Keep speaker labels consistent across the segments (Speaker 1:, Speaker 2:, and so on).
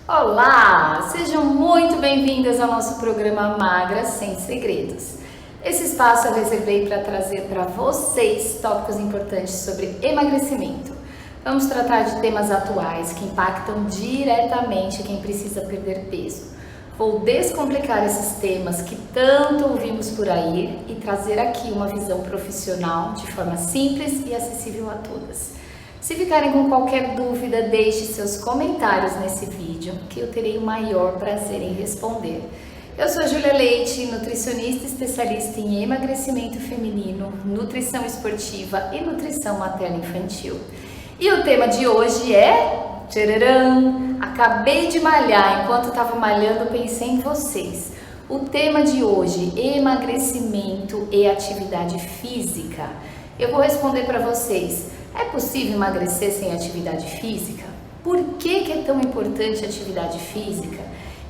Speaker 1: Olá! Sejam muito bem-vindas ao nosso programa Magra Sem Segredos. Esse espaço eu reservei para trazer para vocês tópicos importantes sobre emagrecimento. Vamos tratar de temas atuais que impactam diretamente quem precisa perder peso. Vou descomplicar esses temas que tanto ouvimos por aí e trazer aqui uma visão profissional de forma simples e acessível a todas. Se ficarem com qualquer dúvida, deixe seus comentários nesse vídeo que eu terei o maior prazer em responder. Eu sou a Júlia Leite, nutricionista especialista em emagrecimento feminino, nutrição esportiva e nutrição materno-infantil. E o tema de hoje é... Tcharam! Acabei de malhar, enquanto estava malhando pensei em vocês. O tema de hoje, emagrecimento e atividade física. Eu vou responder para vocês. É possível emagrecer sem atividade física? Por que é tão importante a atividade física?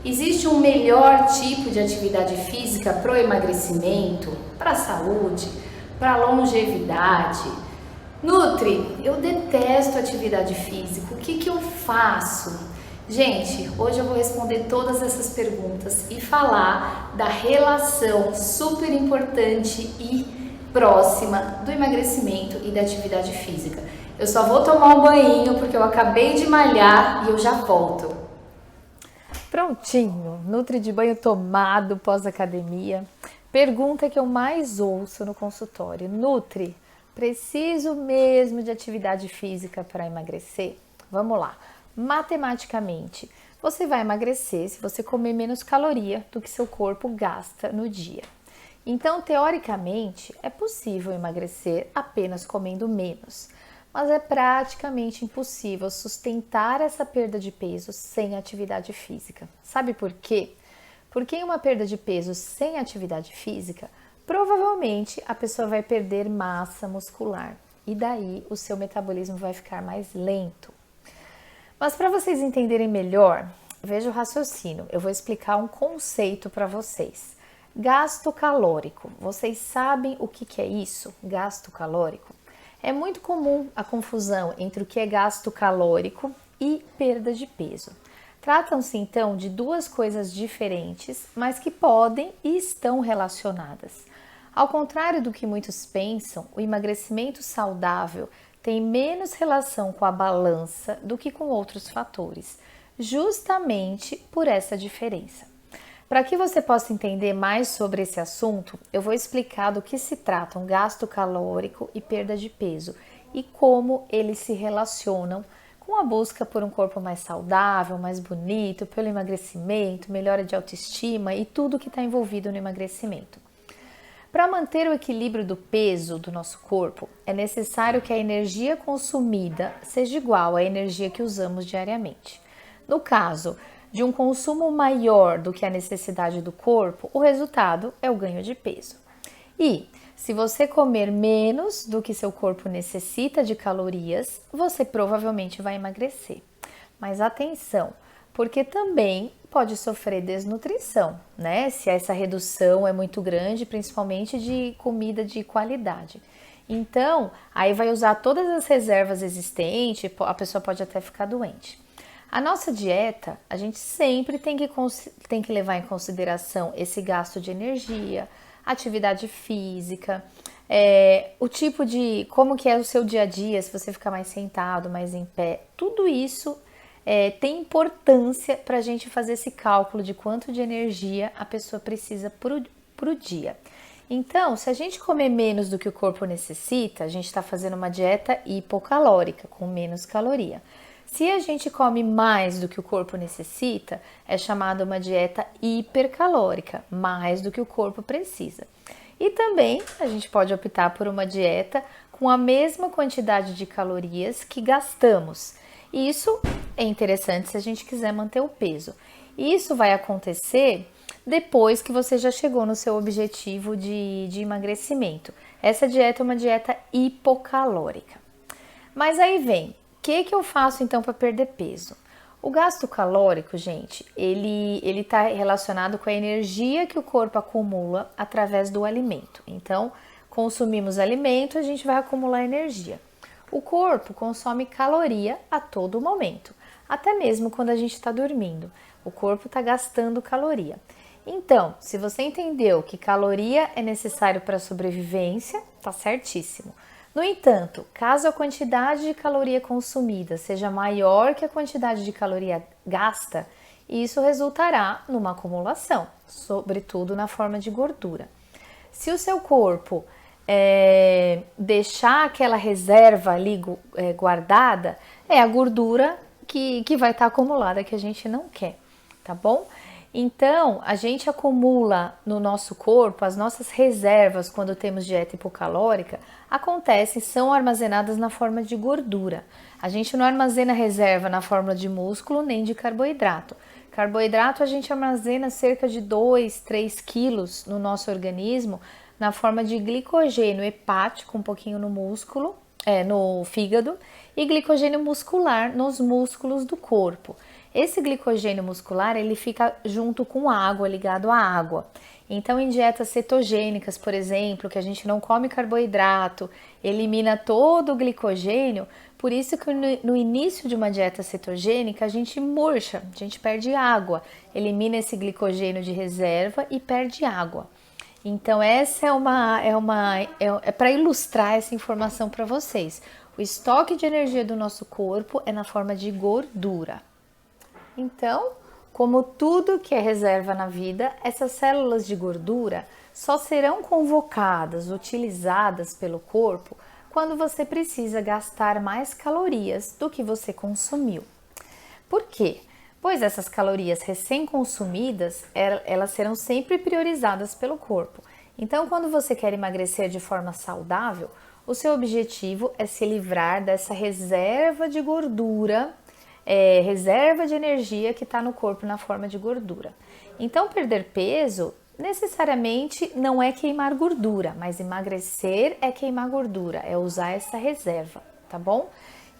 Speaker 1: Existe um melhor tipo de atividade física para o emagrecimento, para a saúde, para a longevidade? Nutri, eu detesto atividade física, o que eu faço? Gente, hoje eu vou responder todas essas perguntas e falar da relação super importante e próxima do emagrecimento e da atividade física. Eu só vou tomar um banho porque eu acabei de malhar e eu já volto.
Speaker 2: Prontinho, Nutri de banho tomado pós-academia. Pergunta que eu mais ouço no consultório: Nutri, preciso mesmo de atividade física para emagrecer? Vamos lá, matematicamente, você vai emagrecer se você comer menos caloria do que seu corpo gasta no dia. Então, teoricamente, é possível emagrecer apenas comendo menos, mas é praticamente impossível sustentar essa perda de peso sem atividade física. Sabe por quê? Porque em uma perda de peso sem atividade física, provavelmente a pessoa vai perder massa muscular e daí o seu metabolismo vai ficar mais lento. Mas para vocês entenderem melhor, veja o raciocínio. Eu vou explicar um conceito para vocês. Gasto calórico. Vocês sabem o que é isso? Gasto calórico? É muito comum a confusão entre o que é gasto calórico e perda de peso. Tratam-se então de duas coisas diferentes, mas que podem e estão relacionadas. Ao contrário do que muitos pensam, o emagrecimento saudável tem menos relação com a balança do que com outros fatores, justamente por essa diferença. Para que você possa entender mais sobre esse assunto, eu vou explicar do que se tratam gasto calórico e perda de peso e como eles se relacionam com a busca por um corpo mais saudável, mais bonito, pelo emagrecimento, melhora de autoestima e tudo que está envolvido no emagrecimento. Para manter o equilíbrio do peso do nosso corpo, é necessário que a energia consumida seja igual à energia que usamos diariamente. No caso de um consumo maior do que a necessidade do corpo, o resultado é o ganho de peso. E se você comer menos do que seu corpo necessita de calorias, você provavelmente vai emagrecer. Mas atenção, porque também pode sofrer desnutrição, né? Se essa redução é muito grande, principalmente de comida de qualidade. Então, aí vai usar todas as reservas existentes, a pessoa pode até ficar doente. A nossa dieta, a gente sempre tem que levar em consideração esse gasto de energia, atividade física, o tipo de, como que é o seu dia a dia, se você ficar mais sentado, mais em pé, tudo isso tem importância para a gente fazer esse cálculo de quanto de energia a pessoa precisa pro dia. Então, se a gente comer menos do que o corpo necessita, a gente está fazendo uma dieta hipocalórica, com menos caloria. Se a gente come mais do que o corpo necessita, é chamada uma dieta hipercalórica, mais do que o corpo precisa. E também a gente pode optar por uma dieta com a mesma quantidade de calorias que gastamos. Isso é interessante se a gente quiser manter o peso. Isso vai acontecer depois que você já chegou no seu objetivo de emagrecimento. Essa dieta é uma dieta hipocalórica. Mas aí vem, o que eu faço então para perder peso? O gasto calórico, gente, ele está relacionado com a energia que o corpo acumula através do alimento. Então, consumimos alimento, a gente vai acumular energia. O corpo consome caloria a todo momento. até mesmo quando a gente está dormindo. O corpo está gastando caloria. Então, se você entendeu que caloria é necessário para a sobrevivência, tá certíssimo. No entanto, caso a quantidade de caloria consumida seja maior que a quantidade de caloria gasta, isso resultará numa acumulação, sobretudo na forma de gordura. Se o seu corpo deixar aquela reserva ali guardada, é a gordura que vai estar acumulada, que a gente não quer, tá bom? Então, a gente acumula no nosso corpo as nossas reservas quando temos dieta hipocalórica, são armazenadas na forma de gordura. A gente não armazena reserva na forma de músculo nem de carboidrato. Carboidrato a gente armazena cerca de 2, 3 quilos no nosso organismo na forma de glicogênio hepático, um pouquinho no músculo, no fígado, e glicogênio muscular nos músculos do corpo. Esse glicogênio muscular, ele fica junto com a água, ligado à água. Então, em dietas cetogênicas, por exemplo, que a gente não come carboidrato, elimina todo o glicogênio, por isso que no início de uma dieta cetogênica, a gente murcha, a gente perde água, elimina esse glicogênio de reserva e perde água. Então, essa é para ilustrar essa informação para vocês. O estoque de energia do nosso corpo é na forma de gordura. Então, como tudo que é reserva na vida, essas células de gordura só serão convocadas, utilizadas pelo corpo quando você precisa gastar mais calorias do que você consumiu. Por quê? Pois essas calorias recém-consumidas, elas serão sempre priorizadas pelo corpo. Então, quando você quer emagrecer de forma saudável, o seu objetivo é se livrar dessa reserva de gordura, reserva de energia que está no corpo na forma de gordura. Então, perder peso necessariamente não é queimar gordura, mas emagrecer é queimar gordura, é usar essa reserva, tá bom?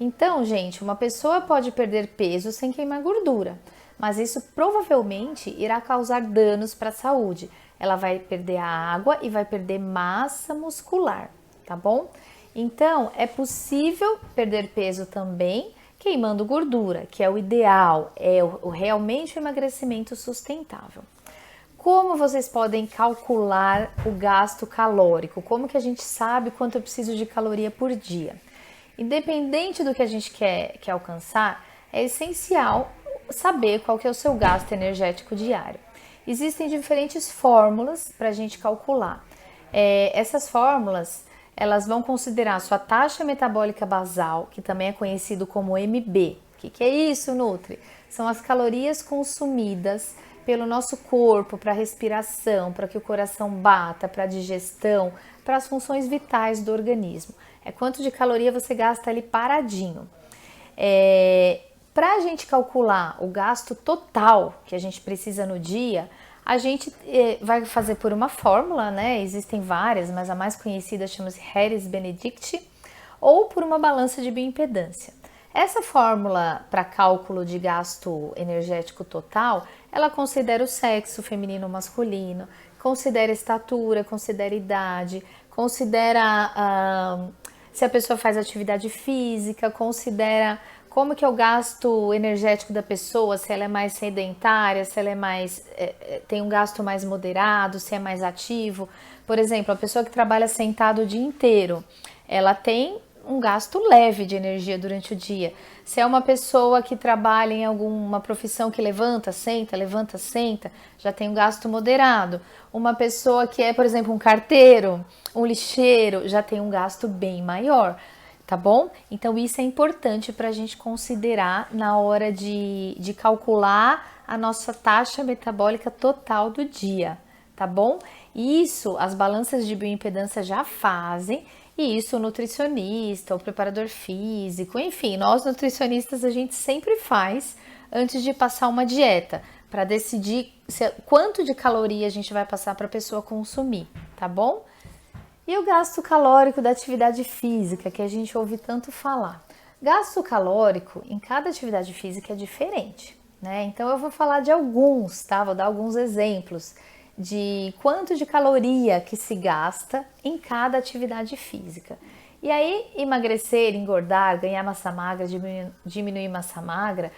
Speaker 2: Então, gente, uma pessoa pode perder peso sem queimar gordura, mas isso provavelmente irá causar danos para a saúde. Ela vai perder a água e vai perder massa muscular, tá bom? Então, é possível perder peso também queimando gordura, que é o ideal, realmente o emagrecimento sustentável. Como vocês podem calcular o gasto calórico? Como que a gente sabe quanto eu preciso de caloria por dia? Independente do que a gente quer alcançar, é essencial saber qual que é o seu gasto energético diário. Existem diferentes fórmulas para a gente calcular. Essas fórmulas, elas vão considerar a sua taxa metabólica basal, que também é conhecido como MB. O que é isso, Nutri? São as calorias consumidas pelo nosso corpo para respiração, para que o coração bata, para a digestão, para as funções vitais do organismo. É quanto de caloria você gasta ali paradinho. Para a gente calcular o gasto total que a gente precisa no dia, a gente vai fazer por uma fórmula, né? Existem várias, mas a mais conhecida chama-se Harris-Benedict, ou por uma balança de bioimpedância. Essa fórmula para cálculo de gasto energético total, ela considera o sexo feminino ou masculino, considera estatura, considera idade, considera se a pessoa faz atividade física, considera como que é o gasto energético da pessoa, se ela é mais sedentária, se ela é mais tem um gasto mais moderado, se é mais ativo. Por exemplo, a pessoa que trabalha sentado o dia inteiro, ela tem um gasto leve de energia durante o dia. Se é uma pessoa que trabalha em alguma profissão que levanta, senta, já tem um gasto moderado. Uma pessoa que é, por exemplo, um carteiro, um lixeiro, já tem um gasto bem maior, tá bom? Então isso é importante para a gente considerar na hora de calcular a nossa taxa metabólica total do dia, tá bom? Isso as balanças de bioimpedância já fazem. E isso o nutricionista, o preparador físico, enfim, nós nutricionistas a gente sempre faz antes de passar uma dieta, para decidir quanto de caloria a gente vai passar para a pessoa consumir, tá bom? E o gasto calórico da atividade física, que a gente ouve tanto falar. Gasto calórico em cada atividade física é diferente, né? Então eu vou falar de alguns, tá? Vou dar alguns exemplos de quanto de caloria que se gasta em cada atividade física. E aí, emagrecer, engordar, ganhar massa magra, diminuir massa magra,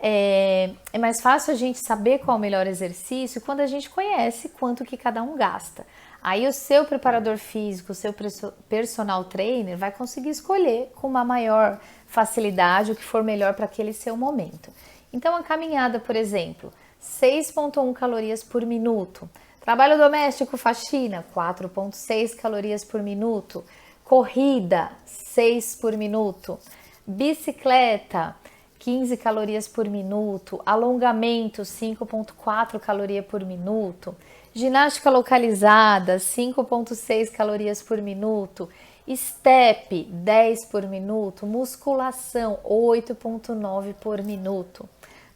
Speaker 2: é mais fácil a gente saber qual é o melhor exercício quando a gente conhece quanto que cada um gasta. Aí o seu preparador físico, o seu personal trainer vai conseguir escolher com uma maior facilidade o que for melhor para aquele seu momento. Então a caminhada, por exemplo, 6,1 calorias por minuto. Trabalho doméstico, faxina, 4,6 calorias por minuto. Corrida, 6 por minuto. Bicicleta, 15 calorias por minuto. Alongamento, 5,4 calorias por minuto. Ginástica localizada, 5,6 calorias por minuto. Step, 10 por minuto. Musculação, 8,9 por minuto.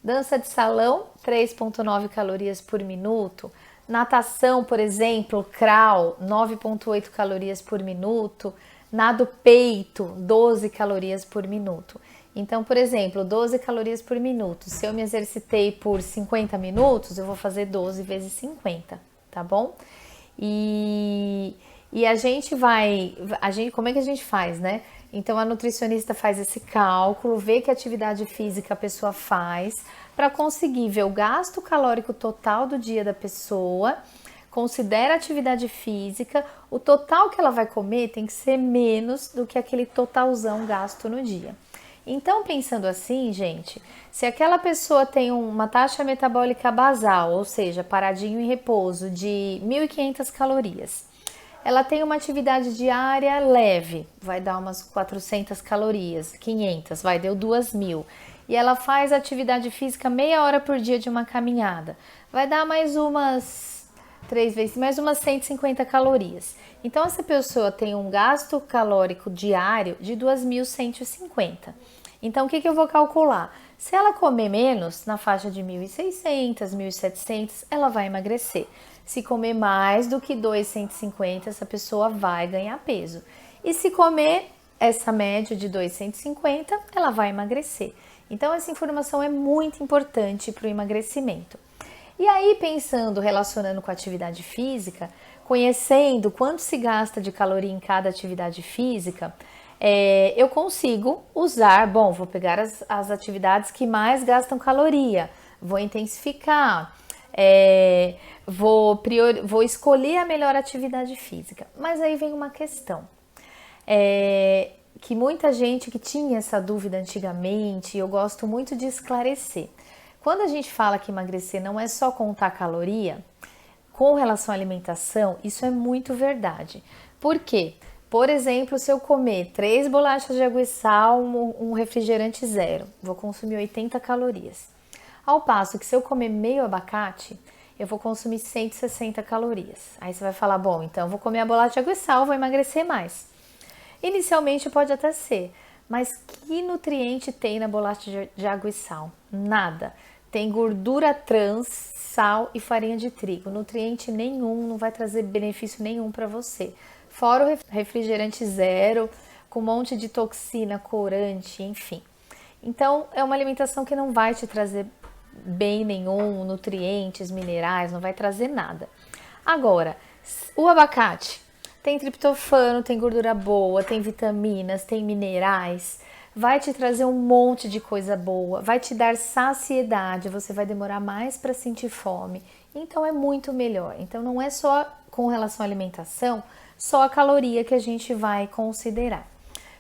Speaker 2: Dança de salão, 3,9 calorias por minuto. Natação, por exemplo, crawl, 9,8 calorias por minuto. Nado peito, 12 calorias por minuto. Então, por exemplo, 12 calorias por minuto. Se eu me exercitei por 50 minutos, eu vou fazer 12 vezes 50, tá bom? E a gente como é que a gente faz, né? Então, a nutricionista faz esse cálculo, vê que atividade física a pessoa faz, para conseguir ver o gasto calórico total do dia da pessoa, considera a atividade física, o total que ela vai comer tem que ser menos do que aquele totalzão gasto no dia. Então, pensando assim, gente, se aquela pessoa tem uma taxa metabólica basal, ou seja, paradinho em repouso, de 1.500 calorias, ela tem uma atividade diária leve, vai dar umas 400 calorias, 500, deu 2.000. E ela faz atividade física meia hora por dia de uma caminhada, vai dar mais umas 150 calorias. Então, essa pessoa tem um gasto calórico diário de 2.150. Então, o que eu vou calcular? Se ela comer menos, na faixa de 1.600, 1.700, ela vai emagrecer. Se comer mais do que 2.150, essa pessoa vai ganhar peso. E se comer essa média de 2.150, ela vai emagrecer. Então, essa informação é muito importante para o emagrecimento. E aí, pensando, relacionando com a atividade física, conhecendo quanto se gasta de caloria em cada atividade física, eu consigo usar, vou pegar as atividades que mais gastam caloria, vou intensificar, vou escolher a melhor atividade física. Mas aí vem uma questão, que muita gente que tinha essa dúvida antigamente, eu gosto muito de esclarecer. Quando a gente fala que emagrecer não é só contar caloria, com relação à alimentação, isso é muito verdade. Por quê? Por exemplo, se eu comer 3 bolachas de água e sal, um refrigerante zero, vou consumir 80 calorias. Ao passo que se eu comer meio abacate, eu vou consumir 160 calorias. Aí você vai falar, então eu vou comer a bolacha de água e sal, vou emagrecer mais. Inicialmente pode até ser, mas que nutriente tem na bolacha de água e sal? Nada. Tem gordura trans, sal e farinha de trigo. Nutriente nenhum, não vai trazer benefício nenhum para você. Fora o refrigerante zero, com um monte de toxina, corante, enfim. Então, é uma alimentação que não vai te trazer bem nenhum, nutrientes, minerais, não vai trazer nada. Agora, o abacate tem triptofano, tem gordura boa, tem vitaminas, tem minerais, vai te trazer um monte de coisa boa, vai te dar saciedade, você vai demorar mais para sentir fome, então é muito melhor. Então não é só com relação à alimentação, só a caloria que a gente vai considerar.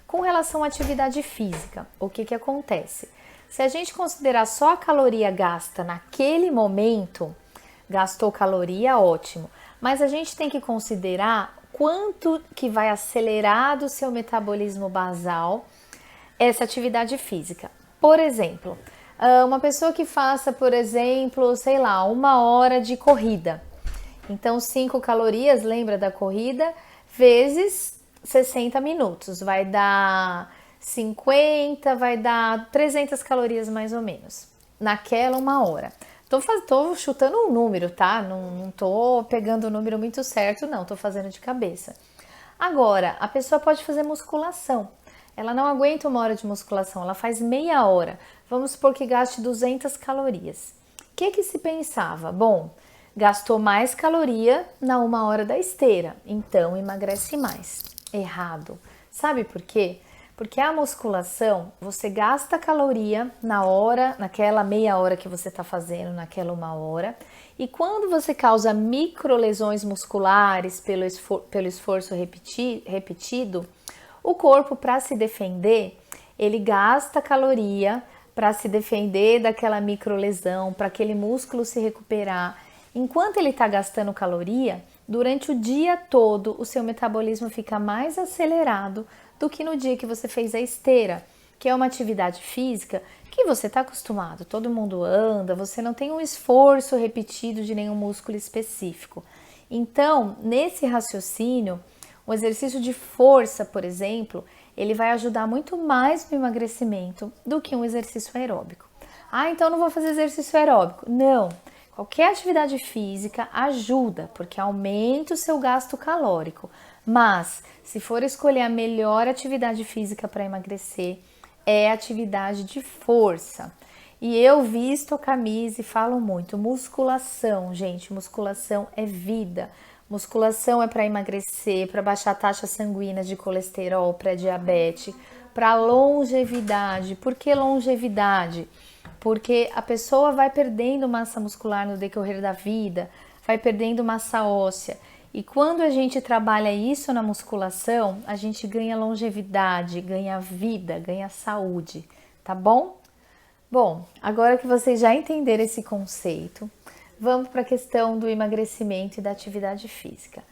Speaker 2: Com relação à atividade física, o que acontece? Se a gente considerar só a caloria gasta naquele momento, gastou caloria, ótimo, mas a gente tem que considerar quanto que vai acelerar do seu metabolismo basal essa atividade física. Por exemplo, uma pessoa que faça, por exemplo, 1 hora de corrida. Então, 5 calorias, lembra da corrida, vezes 60 minutos. Vai dar 50, vai dar 300 calorias mais ou menos, naquela 1 hora. Tô chutando um número, tá? Não tô pegando o número muito certo, não. Tô fazendo de cabeça. Agora, a pessoa pode fazer musculação. Ela não aguenta 1 hora de musculação, ela faz meia hora. Vamos supor que gaste 200 calorias. O que se pensava? Gastou mais caloria na 1 hora da esteira, então emagrece mais. Errado. Sabe por quê? Porque a musculação, você gasta caloria na hora, naquela meia hora que você está fazendo, naquela 1 hora. E quando você causa microlesões musculares pelo esforço repetido, o corpo, para se defender, ele gasta caloria para se defender daquela microlesão, para aquele músculo se recuperar. Enquanto ele está gastando caloria, durante o dia todo o seu metabolismo fica mais acelerado do que no dia que você fez a esteira, que é uma atividade física que você está acostumado, todo mundo anda, você não tem um esforço repetido de nenhum músculo específico. Então, nesse raciocínio, o exercício de força, por exemplo, ele vai ajudar muito mais no emagrecimento do que um exercício aeróbico. Ah, então não vou fazer exercício aeróbico. Não, qualquer atividade física ajuda, porque aumenta o seu gasto calórico. Mas, se for escolher a melhor atividade física para emagrecer, é atividade de força. E eu visto a camisa e falo muito, musculação, gente, musculação é vida. Musculação é para emagrecer, para baixar a taxa sanguínea de colesterol, pré-diabetes, para longevidade. Por que longevidade? Porque a pessoa vai perdendo massa muscular no decorrer da vida, vai perdendo massa óssea. E quando a gente trabalha isso na musculação, a gente ganha longevidade, ganha vida, ganha saúde, tá bom? Bom, agora que vocês já entenderam esse conceito, vamos para a questão do emagrecimento e da atividade física.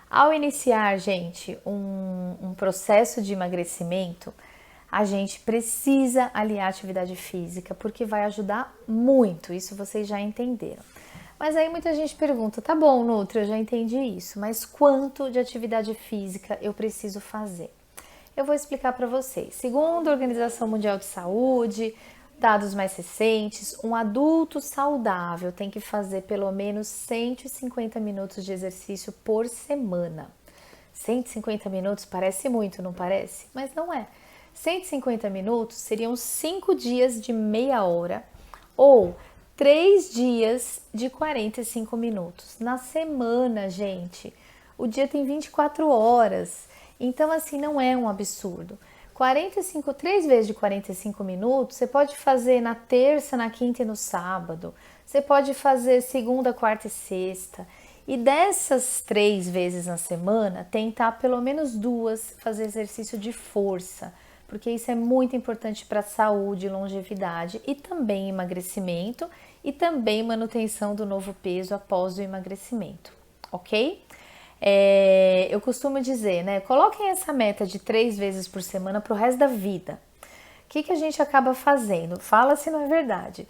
Speaker 2: Ao iniciar, gente, um processo de emagrecimento, a gente precisa aliar a atividade física, porque vai ajudar muito, isso vocês já entenderam. Mas aí muita gente pergunta, tá bom, Nutri, eu já entendi isso, mas quanto de atividade física eu preciso fazer? Eu vou explicar para vocês. Segundo a Organização Mundial de Saúde, dados mais recentes, um adulto saudável tem que fazer pelo menos 150 minutos de exercício por semana. 150 minutos parece muito, não parece? Mas não é. 150 minutos seriam 5 dias de meia hora ou 3 dias de 45 minutos. Na semana, gente, o dia tem 24 horas. Então, assim, não é um absurdo. 3 vezes de 45 minutos, você pode fazer na terça, na quinta e no sábado. Você pode fazer segunda, quarta e sexta. E dessas 3 vezes na semana, tentar pelo menos 2 fazer exercício de força. Porque isso é muito importante para a saúde, longevidade e também emagrecimento e também manutenção do novo peso após o emagrecimento, ok? Eu costumo dizer, né? Coloquem essa meta de 3 vezes por semana para o resto da vida. O que a gente acaba fazendo? Fala se não é verdade.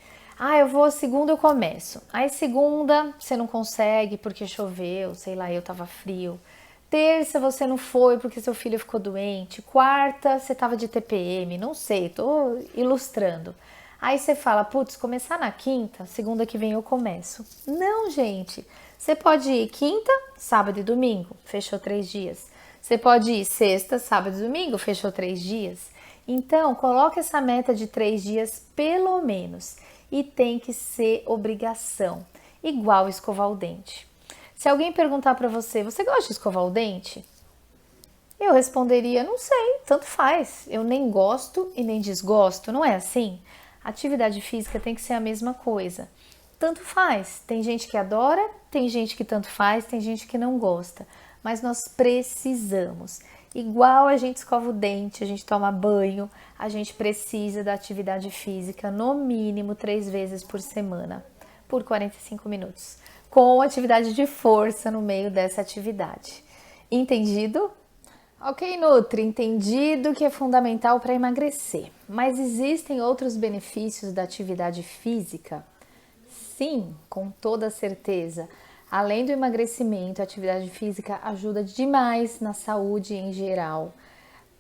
Speaker 2: Eu vou, segunda eu começo. Aí segunda você não consegue porque choveu, sei lá, eu tava frio. Terça você não foi porque seu filho ficou doente. Quarta você tava de TPM, não sei, tô ilustrando. Aí você fala, putz, começar na quinta, segunda que vem eu começo. Não, gente. Você pode ir quinta, sábado e domingo, fechou 3 dias. Você pode ir sexta, sábado e domingo, fechou 3 dias. Então, coloque essa meta de 3 dias pelo menos. E tem que ser obrigação, igual escovar o dente. Se alguém perguntar para você, você gosta de escovar o dente? Eu responderia, não sei, tanto faz. Eu nem gosto e nem desgosto, não é assim? Atividade física tem que ser a mesma coisa. Tanto faz. Tem gente que adora, tem gente que tanto faz, tem gente que não gosta. Mas nós precisamos. Igual a gente escova o dente, a gente toma banho, a gente precisa da atividade física no mínimo 3 vezes por semana, por 45 minutos. Com atividade de força no meio dessa atividade. Entendido? Ok, Nutri, entendido que é fundamental para emagrecer. Mas existem outros benefícios da atividade física? Sim, com toda certeza. Além do emagrecimento, a atividade física ajuda demais na saúde em geral.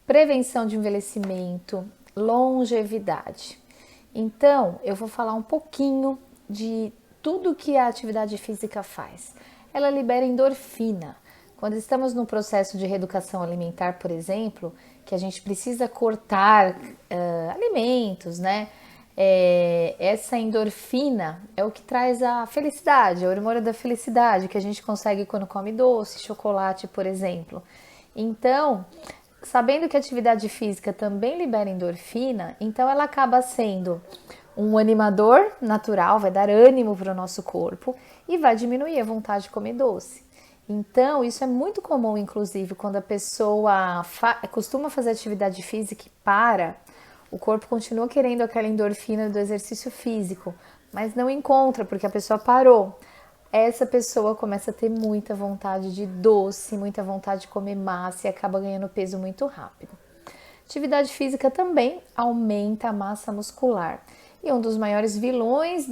Speaker 2: Prevenção de envelhecimento, longevidade. Então, eu vou falar um pouquinho de tudo que a atividade física faz. Ela libera endorfina. Quando estamos no processo de reeducação alimentar, por exemplo, que a gente precisa cortar alimentos, né? Essa endorfina é o que traz a felicidade, a hormônio da felicidade, que a gente consegue quando come doce, chocolate, por exemplo. Então, sabendo que a atividade física também libera endorfina, então ela acaba sendo um animador natural, vai dar ânimo para o nosso corpo e vai diminuir a vontade de comer doce. Então, isso é muito comum, inclusive, quando a pessoa costuma fazer atividade física e para, o corpo continua querendo aquela endorfina do exercício físico, mas não encontra porque a pessoa parou. Essa pessoa começa a ter muita vontade de doce, muita vontade de comer massa e acaba ganhando peso muito rápido. Atividade física também aumenta a massa muscular. E um dos maiores vilões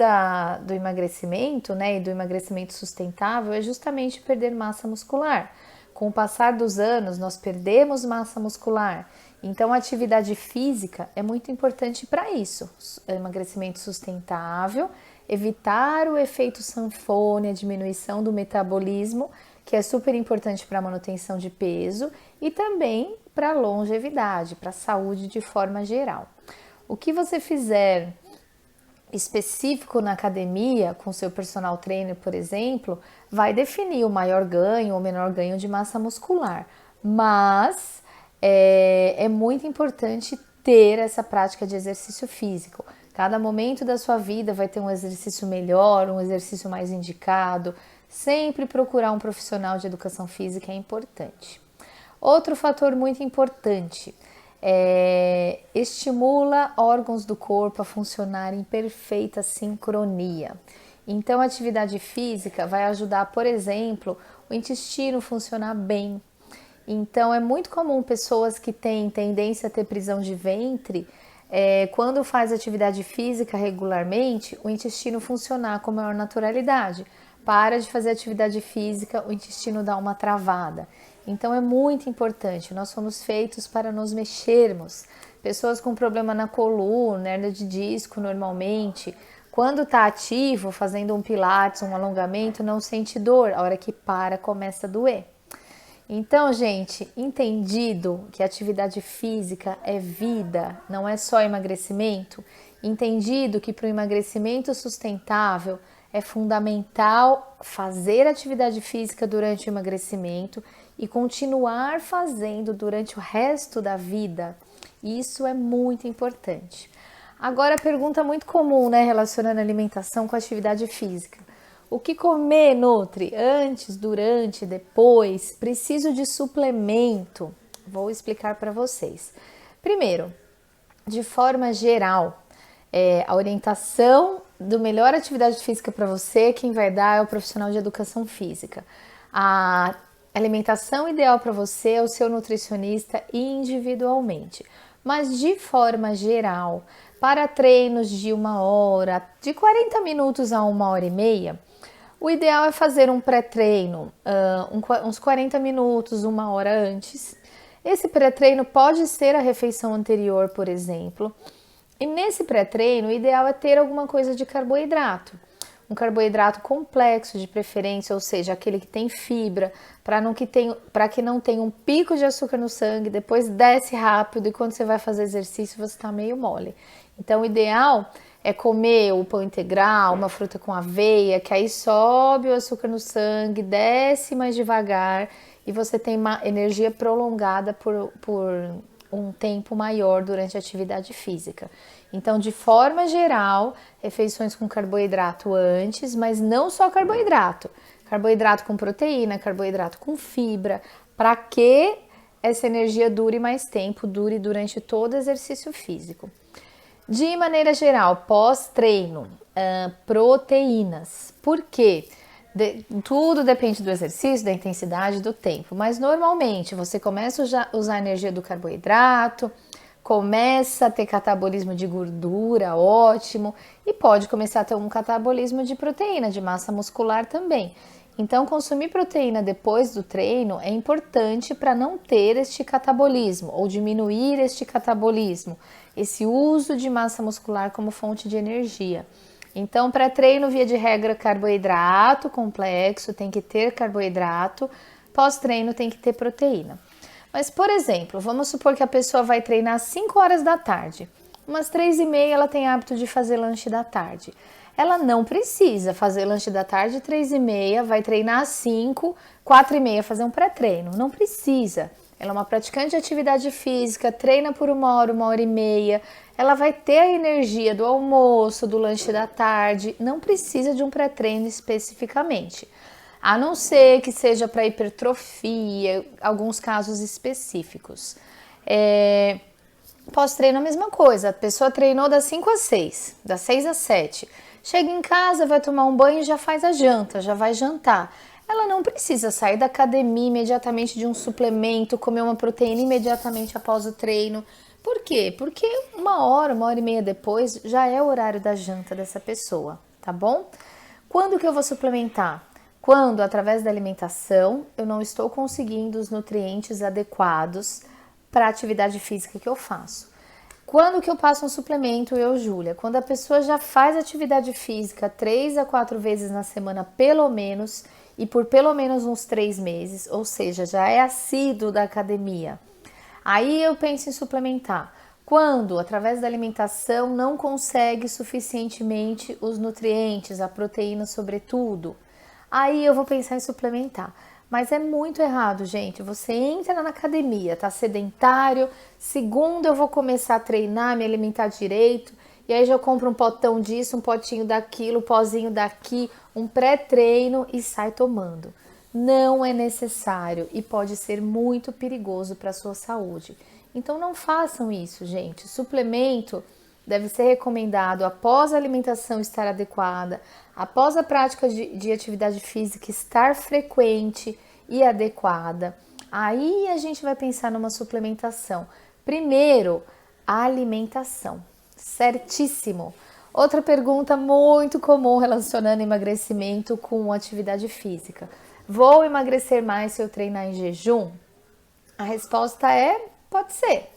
Speaker 2: do emagrecimento, né, e do emagrecimento sustentável é justamente perder massa muscular. Com o passar dos anos, nós perdemos massa muscular. Então, a atividade física é muito importante para isso. Emagrecimento sustentável, evitar o efeito sanfona, a diminuição do metabolismo, que é super importante para a manutenção de peso e também para a longevidade, para a saúde de forma geral. O que você fizer específico na academia, com seu personal trainer, por exemplo, vai definir o maior ganho ou menor ganho de massa muscular. Mas é muito importante ter essa prática de exercício físico. Cada momento da sua vida vai ter um exercício melhor, um exercício mais indicado. Sempre procurar um profissional de educação física é importante. Outro fator muito importante estimula órgãos do corpo a funcionar em perfeita sincronia. Então, a atividade física vai ajudar, por exemplo, o intestino funcionar bem. Então, é muito comum pessoas que têm tendência a ter prisão de ventre, quando faz atividade física regularmente, o intestino funcionar com maior naturalidade. Para de fazer atividade física, o intestino dá uma travada. Então é muito importante, nós somos feitos para nos mexermos. Pessoas com problema na coluna, hernia de disco normalmente, quando está ativo, fazendo um pilates, um alongamento, não sente dor, a hora que para começa a doer. Então, gente, entendido que a atividade física é vida, não é só emagrecimento, entendido que para o emagrecimento sustentável é fundamental fazer atividade física durante o emagrecimento e continuar fazendo durante o resto da vida. Isso é muito importante. Agora, a pergunta muito comum, né, relacionando a alimentação com a atividade física. O que comer, Nutri? Antes, durante, depois? Preciso de suplemento? Vou explicar para vocês. Primeiro, de forma geral, a orientação do melhor atividade física para você, quem vai dar é o profissional de educação física. A alimentação ideal para você é o seu nutricionista individualmente. Mas de forma geral, para treinos de 1 hora, de 40 minutos a 1 hora e meia, o ideal é fazer um pré-treino, uns 40 minutos, 1 hora antes. Esse pré-treino pode ser a refeição anterior, por exemplo. E nesse pré-treino, o ideal é ter alguma coisa de carboidrato. Um carboidrato complexo de preferência, ou seja, aquele que tem fibra, para que não tenha um pico de açúcar no sangue, depois desce rápido e quando você vai fazer exercício você está meio mole. Então o ideal é comer o pão integral, uma fruta com aveia, que aí sobe o açúcar no sangue, desce mais devagar e você tem uma energia prolongada por um tempo maior durante a atividade física. Então, de forma geral, refeições com carboidrato antes, mas não só carboidrato. Carboidrato com proteína, carboidrato com fibra, para que essa energia dure mais tempo, dure durante todo o exercício físico. De maneira geral, pós-treino, proteínas. Por quê? Tudo depende do exercício, da intensidade, do tempo, mas normalmente você começa a usar a energia do carboidrato, começa a ter catabolismo de gordura, ótimo, e pode começar a ter um catabolismo de proteína, de massa muscular também. Então, consumir proteína depois do treino é importante para não ter este catabolismo ou diminuir este catabolismo, esse uso de massa muscular como fonte de energia. Então, pré-treino, via de regra, carboidrato complexo, tem que ter carboidrato, pós-treino tem que ter proteína. Mas, por exemplo, vamos supor que a pessoa vai treinar às 5 horas da tarde, umas 3h30 ela tem hábito de fazer lanche da tarde. Ela não precisa fazer lanche da tarde 3h30, vai treinar às 5, 4h30 fazer um pré-treino, não precisa. ela é uma praticante de atividade física, treina por 1 e meia, ela vai ter a energia do almoço, do lanche da tarde, não precisa de um pré-treino especificamente. A não ser que seja para hipertrofia, alguns casos específicos. Pós-treino a mesma coisa, a pessoa treinou das 5 às 6, das 6 às 7. Chega em casa, vai tomar um banho e já faz a janta, já vai jantar. Ela não precisa sair da academia imediatamente de um suplemento, comer uma proteína imediatamente após o treino. Por quê? Porque 1 e meia depois já é o horário da janta dessa pessoa, tá bom? Quando que eu vou suplementar? Quando, através da alimentação, eu não estou conseguindo os nutrientes adequados para a atividade física que eu faço. Quando que eu passo um suplemento, Júlia? Quando a pessoa já faz atividade física 3 a 4 vezes na semana, pelo menos, e por pelo menos uns 3 meses, ou seja, já é assíduo da academia. Aí eu penso em suplementar. Quando, através da alimentação, não consegue suficientemente os nutrientes, a proteína sobretudo, aí eu vou pensar em suplementar. Mas é muito errado, gente. Você entra na academia, tá sedentário, segunda eu vou começar a treinar, me alimentar direito, e aí já compro um potão disso, um potinho daquilo, um pozinho daqui, um pré-treino e sai tomando. Não é necessário e pode ser muito perigoso para a sua saúde. Então não façam isso, gente. Suplemento deve ser recomendado após a alimentação estar adequada, após a prática de atividade física estar frequente e adequada. Aí a gente vai pensar numa suplementação. Primeiro, a alimentação. Certíssimo. Outra pergunta muito comum relacionando emagrecimento com atividade física. Vou emagrecer mais se eu treinar em jejum? A resposta é, pode ser.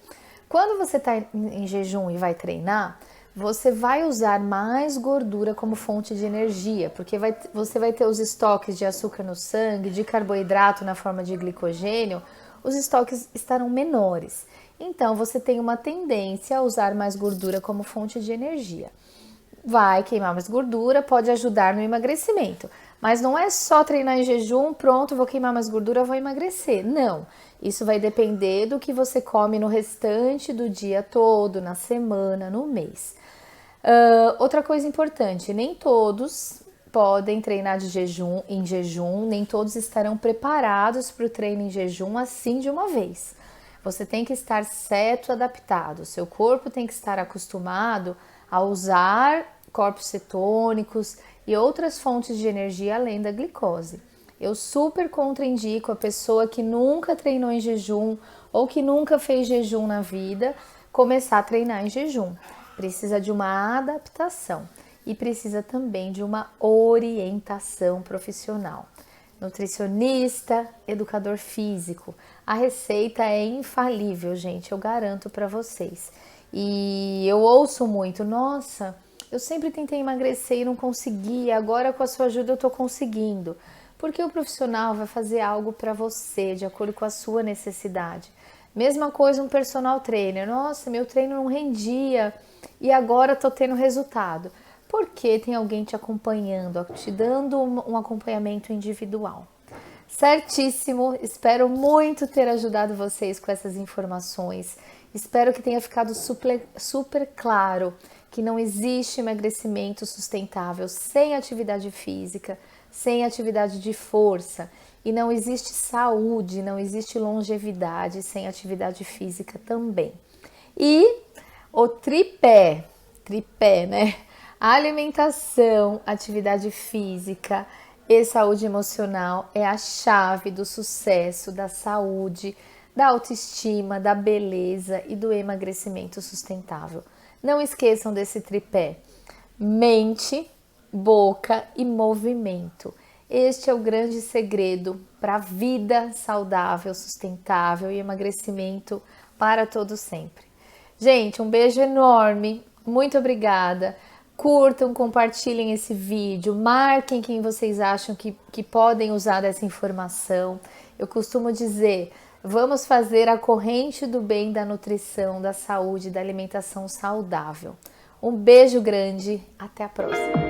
Speaker 2: Quando você está em jejum e vai treinar, você vai usar mais gordura como fonte de energia, porque você vai ter os estoques de açúcar no sangue, de carboidrato na forma de glicogênio, os estoques estarão menores. Então, você tem uma tendência a usar mais gordura como fonte de energia. Vai queimar mais gordura, pode ajudar no emagrecimento. Mas não é só treinar em jejum, pronto, vou queimar mais gordura, vou emagrecer. Não, isso vai depender do que você come no restante do dia todo, na semana, no mês. Outra coisa importante, nem todos podem treinar em jejum, nem todos estarão preparados para o treino em jejum assim de uma vez. Você tem que estar certo, adaptado, seu corpo tem que estar acostumado a usar corpos cetônicos e outras fontes de energia além da glicose. Eu super contraindico a pessoa que nunca treinou em jejum ou que nunca fez jejum na vida começar a treinar em jejum. Precisa de uma adaptação e precisa também de uma orientação profissional. Nutricionista, educador físico. A receita é infalível, gente, eu garanto para vocês. E eu ouço muito, nossa, eu sempre tentei emagrecer e não consegui, agora com a sua ajuda eu tô conseguindo. Porque o profissional vai fazer algo para você, de acordo com a sua necessidade. Mesma coisa um personal trainer, nossa, meu treino não rendia e agora tô tendo resultado. Porque tem alguém te acompanhando, te dando um acompanhamento individual. Certíssimo, espero muito ter ajudado vocês com essas informações. Espero que tenha ficado super claro que não existe emagrecimento sustentável sem atividade física, sem atividade de força. E não existe saúde, não existe longevidade sem atividade física também. E o tripé, né? Alimentação, atividade física e saúde emocional é a chave do sucesso, da saúde, da autoestima, da beleza e do emagrecimento sustentável. Não esqueçam desse tripé: mente, boca e movimento. Este é o grande segredo para a vida saudável, sustentável e emagrecimento para todo sempre. Gente, um beijo enorme, muito obrigada. Curtam, compartilhem esse vídeo, marquem quem vocês acham que podem usar dessa informação. Eu costumo dizer, vamos fazer a corrente do bem da nutrição, da saúde, da alimentação saudável. Um beijo grande, até a próxima!